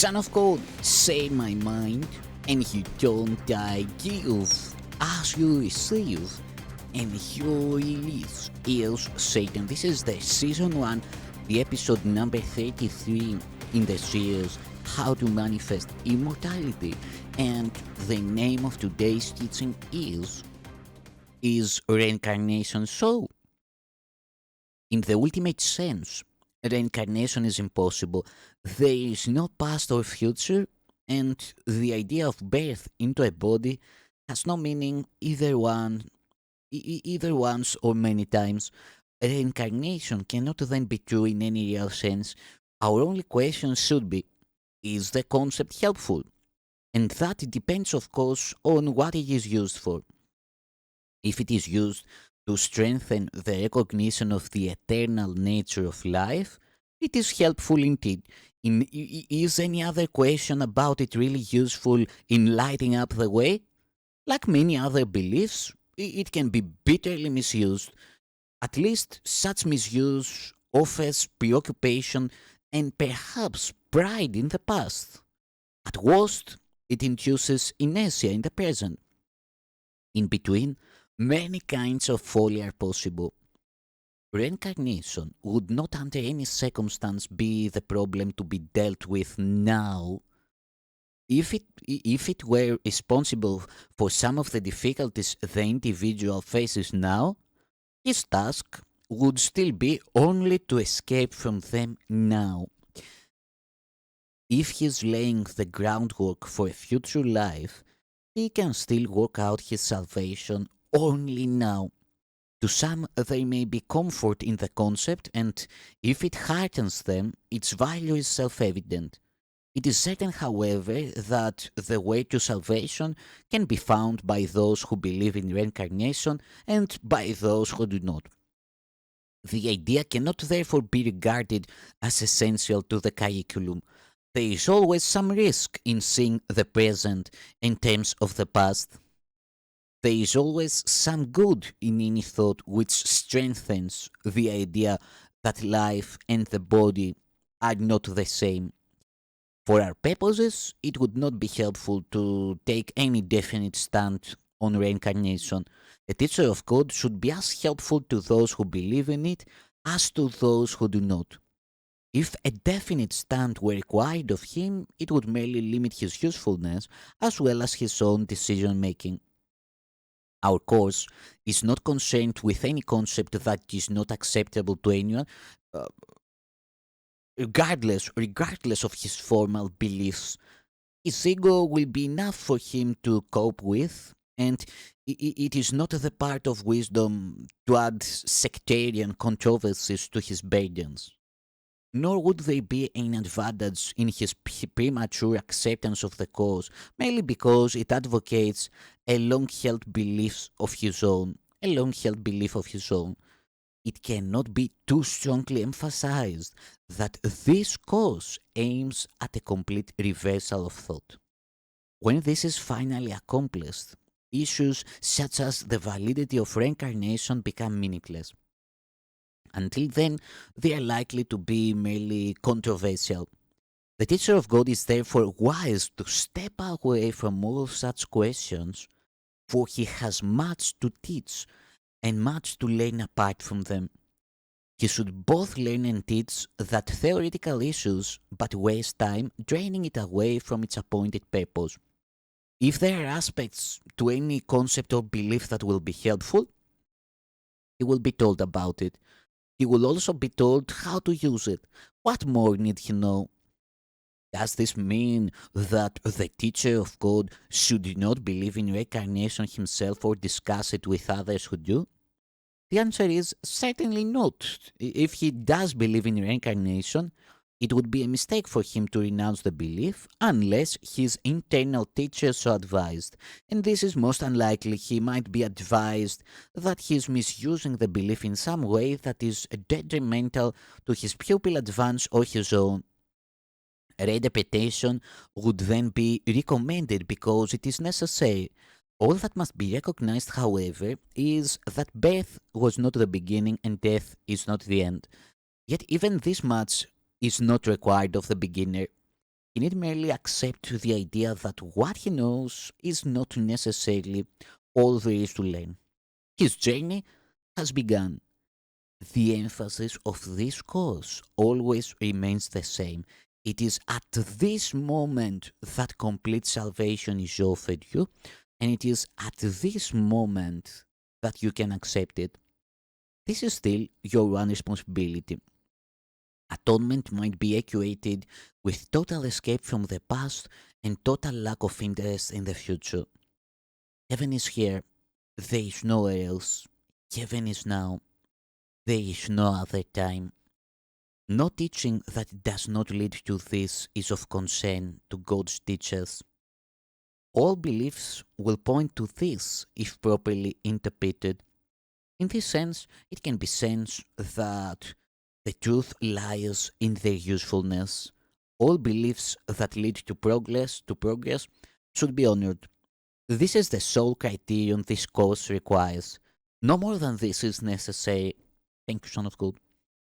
Son of God, say my mind, and you don't die, give as you receive, and you release. Is Satan. This is the season 1, the episode number 33 in the series How to Manifest Immortality, and the name of today's teaching is Reincarnation So. In the ultimate sense, reincarnation is impossible. There is no past or future, and the idea of birth into a body has no meaning either once or many times. Reincarnation cannot then be true in any real sense. Our only question should be, is the concept helpful? And that depends, of course, on what it is used for. If it is used to strengthen the recognition of the eternal nature of life, it is helpful indeed. Is any other question about it really useful in lighting up the way? Like many other beliefs, it can be bitterly misused. At least such misuse offers preoccupation and perhaps pride in the past. At worst, it induces inertia in the present. In between, many kinds of folly are possible. Reincarnation would not under any circumstance be the problem to be dealt with now. If it were responsible for some of the difficulties the individual faces now, his task would still be only to escape from them now. If he is laying the groundwork for a future life, he can still work out his salvation only now. To some, there may be comfort in the concept, and if it heartens them, its value is self-evident. It is certain, however, that the way to salvation can be found by those who believe in reincarnation and by those who do not. The idea cannot therefore be regarded as essential to the curriculum. There is always some risk in seeing the present in terms of the past. There is always some good in any thought which strengthens the idea that life and the body are not the same. For our purposes, it would not be helpful to take any definite stand on reincarnation. A teacher of God should be as helpful to those who believe in it as to those who do not. If a definite stand were required of him, it would merely limit his usefulness as well as his own decision making. Our course is not concerned with any concept that is not acceptable to anyone, uh, regardless of his formal beliefs. His ego will be enough for him to cope with, and it is not the part of wisdom to add sectarian controversies to his burdens. Nor would there be an advantage in his premature acceptance of the cause, merely because it advocates a long-held belief of his own. It cannot be too strongly emphasized that this cause aims at a complete reversal of thought. When this is finally accomplished, issues such as the validity of reincarnation become meaningless. Until then, they are likely to be merely controversial. The teacher of God is therefore wise to step away from all such questions, for he has much to teach and much to learn apart from them. He should both learn and teach that theoretical issues, but waste time draining it away from its appointed purpose. If there are aspects to any concept or belief that will be helpful, he will be told about it. He will also be told how to use it. What more need he know? Does this mean that the teacher of God should not believe in reincarnation himself or discuss it with others who do? The answer is certainly not. If he does believe in reincarnation, it would be a mistake for him to renounce the belief unless his internal teacher so advised, and this is most unlikely. He might be advised that he is misusing the belief in some way that is detrimental to his pupil advance or his own. Reinterpretation would then be recommended because it is necessary. All that must be recognized, however, is that birth was not the beginning and death is not the end. Yet even this much is not required of the beginner. He need merely accept the idea that what he knows is not necessarily all there is to learn. His journey has begun. The emphasis of this course always remains the same. It is at this moment that complete salvation is offered you, and it is at this moment that you can accept it. This is still your own responsibility. Atonement might be equated with total escape from the past and total lack of interest in the future. Heaven is here, there is nowhere else. Heaven is now, there is no other time. No teaching that does not lead to this is of concern to God's teachers. All beliefs will point to this if properly interpreted. In this sense, it can be sensed that the truth lies in their usefulness. All beliefs that lead to progress should be honored. This is the sole criterion this course requires. No more than this is necessary. Thank you, Son of God.